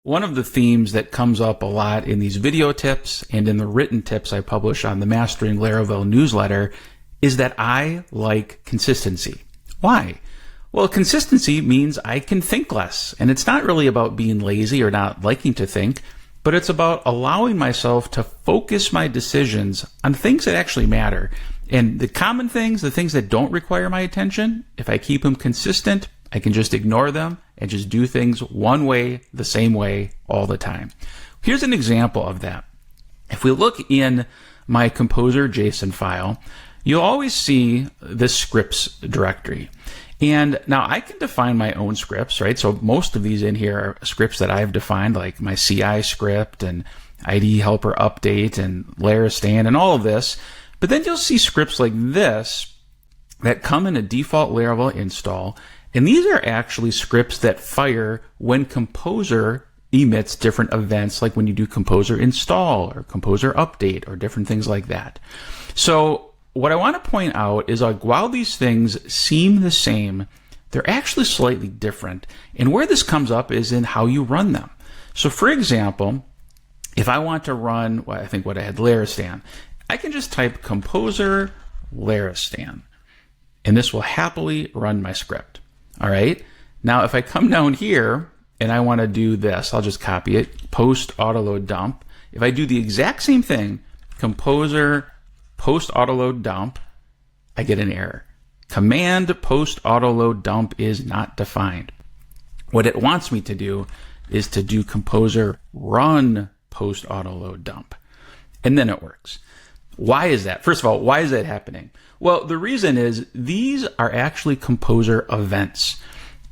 One of the themes that comes up a lot in these video tips and in the written tips I publish on the Mastering Laravel newsletter is that I like consistency. Why? Well, consistency means I can think less, and it's not really about being lazy or not liking to think, but it's about allowing myself to focus my decisions on things that actually matter. And the common things, the things that don't require my attention, if I keep them consistent, I can just ignore them and just do things one way, the same way, all the time. Here's an example of that. If we look in my Composer JSON file, you'll always see this scripts directory. And now I can define my own scripts, right? So most of these in here are scripts that I've defined, like my CI script and IDE helper update and Larastan and all of this. But then you'll see scripts like this that come in a default Laravel install. And these are actually scripts that fire when Composer emits different events, like when you do Composer install or Composer update or different things like that. So what I want to point out is, like, while these things seem the same, they're actually slightly different. And where this comes up is in how you run them. So for example, if I want to run, well, I think what I had, Larastan, I can just type Composer Larastan, and this will happily run my script. All right. Now, if I come down here and I want to do this, I'll just copy it, post autoload dump. If I do the exact same thing, Composer post autoload dump, I get an error. Command post autoload dump is not defined. What it wants me to do is to do Composer run post autoload dump, and then it works. Why is that? First of all, why is that happening? Well, the reason is these are actually Composer events.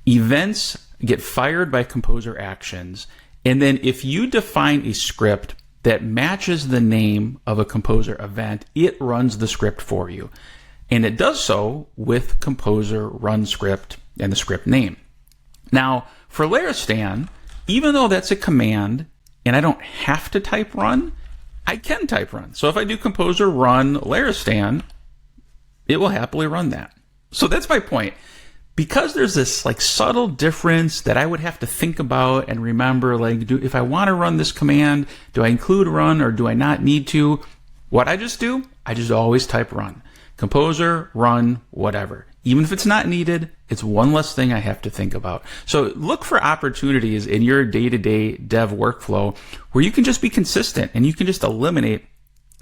Events get fired by Composer actions, and then if you define a script that matches the name of a Composer event, it runs the script for you. And it does so with Composer run script and the script name. Now, for Larastan, even though that's a command and I don't have to type run, I can type run. So if I do Composer run Larastan, it will happily run that. So that's my point. Because there's this like subtle difference that I would have to think about and remember, like, if I want to run this command, do I include run or do I not need to? What I just do, I just always type run. Composer, run, whatever. Even if it's not needed, it's one less thing I have to think about. So look for opportunities in your day-to-day dev workflow where you can just be consistent and you can just eliminate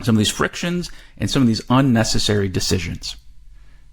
some of these frictions and some of these unnecessary decisions.